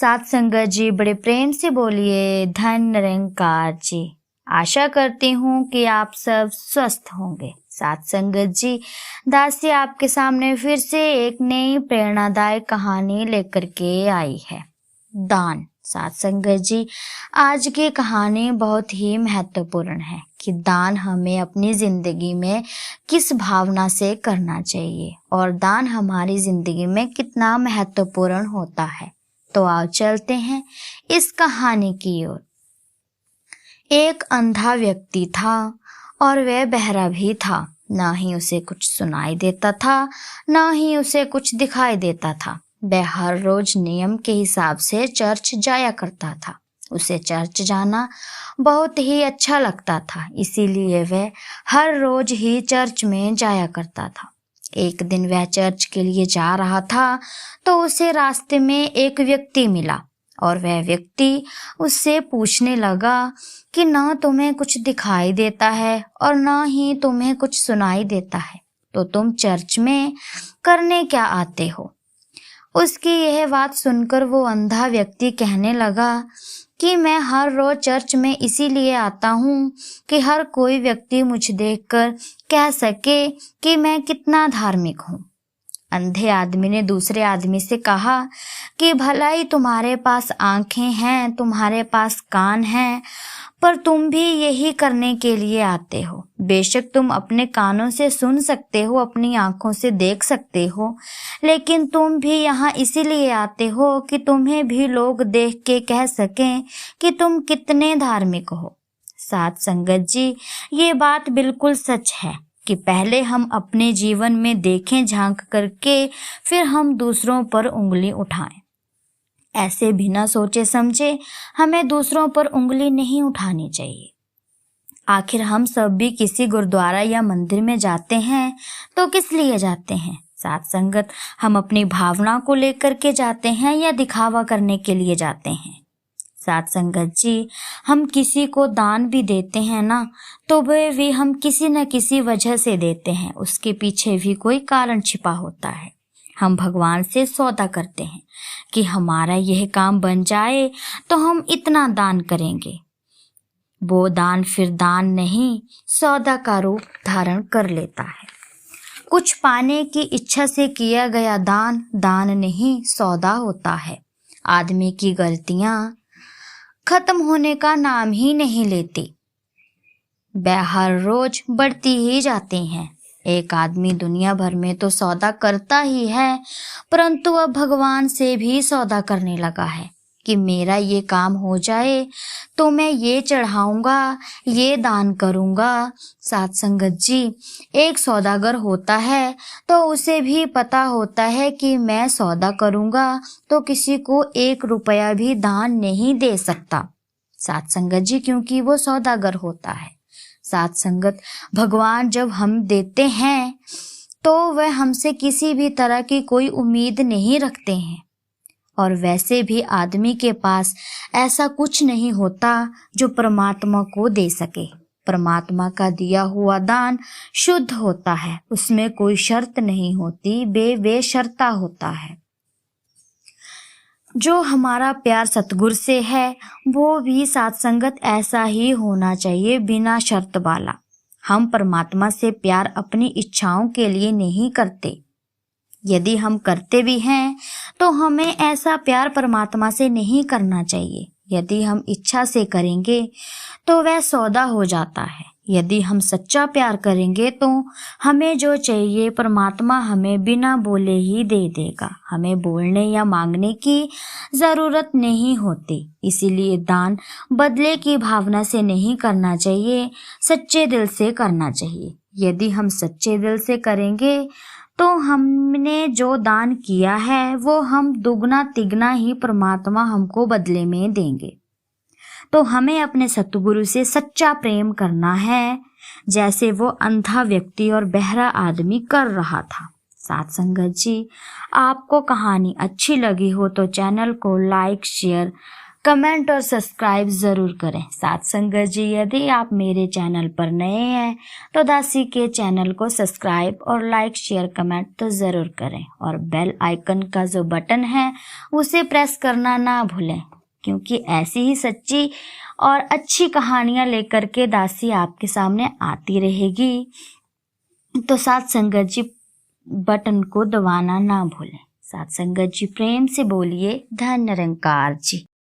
साथ संगत जी बड़े प्रेम से बोलिए धन निरंकार जी। आशा करती हूँ कि आप सब स्वस्थ होंगे। साथ संगत जी, दासी आपके सामने फिर से एक नई प्रेरणादायक कहानी लेकर के आई है, दान। साथ संगत जी, आज की कहानी बहुत ही महत्वपूर्ण है कि दान हमें अपनी जिंदगी में किस भावना से करना चाहिए और दान हमारी जिंदगी में कितना महत्वपूर्ण होता है। तो आओ चलते हैं इस कहानी की ओर। एक अंधा व्यक्ति था और वह बहरा भी था। ना ही उसे कुछ सुनाई देता था, ना ही उसे कुछ दिखाई देता था। वह हर रोज नियम के हिसाब से चर्च जाया करता था। उसे चर्च जाना बहुत ही अच्छा लगता था, इसीलिए वह हर रोज ही चर्च में जाया करता था। एक दिन वह चर्च के लिए जा रहा था तो उसे रास्ते में एक व्यक्ति मिला और वह व्यक्ति उससे पूछने लगा कि ना तुम्हें कुछ दिखाई देता है और ना ही तुम्हें कुछ सुनाई देता है, तो तुम चर्च में करने क्या आते हो? उसकी यह बात सुनकर वो अंधा व्यक्ति कहने लगा कि मैं हर रोज चर्च में इसीलिए आता हूँ कि हर कोई व्यक्ति मुझे देखकर कह सके कि मैं कितना धार्मिक हूँ। अंधे आदमी ने दूसरे आदमी से कहा कि भला ही तुम्हारे पास आंखें हैं, तुम्हारे पास कान हैं, पर तुम भी यही करने के लिए आते हो। बेशक तुम अपने कानों से सुन सकते हो, अपनी आंखों से देख सकते हो, लेकिन तुम भी यहाँ इसीलिए आते हो कि तुम्हें भी लोग देख के कह सकें कि तुम कितने धार्मिक हो। साथ संगत जी, ये बात बिल्कुल सच है कि पहले हम अपने जीवन में देखें झांक करके, फिर हम दूसरों पर उंगली उठाएं। ऐसे बिना सोचे समझे हमें दूसरों पर उंगली नहीं उठानी चाहिए। आखिर हम सब भी किसी गुरुद्वारा या मंदिर में जाते हैं तो किस लिए जाते हैं? साथ संगत, हम अपनी भावना को लेकर के जाते हैं या दिखावा करने के लिए जाते हैं? साथ संगत जी, हम किसी को दान भी देते हैं ना, तो वह भी हम किसी न किसी वजह से देते हैं, उसके पीछे भी कोई कारण छिपा होता है। हम भगवान से सौदा करते हैं कि हमारा यह काम बन जाए तो हम इतना दान करेंगे। वो दान फिर दान नहीं, सौदा का रूप धारण कर लेता है। कुछ पाने की इच्छा से किया गया दान, दान नहीं सौदा होता है। आदमी की गलतियां खत्म होने का नाम ही नहीं लेती, वह हर रोज बढ़ती ही जाती हैं। एक आदमी दुनिया भर में तो सौदा करता ही है, परंतु अब भगवान से भी सौदा करने लगा है कि मेरा ये काम हो जाए तो मैं ये चढ़ाऊंगा, ये दान करूंगा। साथ संगत जी, एक सौदागर होता है तो उसे भी पता होता है कि मैं सौदा करूंगा तो किसी को 1 रुपया भी दान नहीं दे सकता। साथ संगत जी, क्योंकि वो सौदागर होता है। साथ संगत, भगवान जब हम देते हैं तो वह हमसे किसी भी तरह की कोई उम्मीद नहीं रखते हैं, और वैसे भी आदमी के पास ऐसा कुछ नहीं होता जो परमात्मा को दे सके। परमात्मा का दिया हुआ दान शुद्ध होता है, उसमें कोई शर्त नहीं होती, बेशर्ता होता है। जो हमारा प्यार सतगुरु से है वो भी साथ संगत ऐसा ही होना चाहिए, बिना शर्त वाला। हम परमात्मा से प्यार अपनी इच्छाओं के लिए नहीं करते। यदि हम करते भी हैं तो हमें ऐसा प्यार परमात्मा से नहीं करना चाहिए। यदि हम इच्छा से करेंगे तो वह सौदा हो जाता है। यदि हम सच्चा प्यार करेंगे तो हमें जो चाहिए परमात्मा हमें बिना बोले ही दे देगा। हमें बोलने या मांगने की ज़रूरत नहीं होती। इसीलिए दान बदले की भावना से नहीं करना चाहिए, सच्चे दिल से करना चाहिए। यदि हम सच्चे दिल से करेंगे तो हमने जो दान किया है वो हम दुगना तिगना ही परमात्मा हमको बदले में देंगे। तो हमें अपने सतगुरु से सच्चा प्रेम करना है, जैसे वो अंधा व्यक्ति और बहरा आदमी कर रहा था। साथ संगत जी, आपको कहानी अच्छी लगी हो तो चैनल को लाइक शेयर कमेंट और सब्सक्राइब ज़रूर करें। साथ संगत जी, यदि आप मेरे चैनल पर नए हैं तो दासी के चैनल को सब्सक्राइब और लाइक शेयर कमेंट तो ज़रूर करें और बेल आइकन का जो बटन है उसे प्रेस करना ना भूलें, क्योंकि ऐसी ही सच्ची और अच्छी कहानियाँ लेकर के दासी आपके सामने आती रहेगी। तो साथ संगत जी, बटन को दबाना ना भूलें। साथ संगत जी, प्रेम से बोलिए धन निरंकार जी।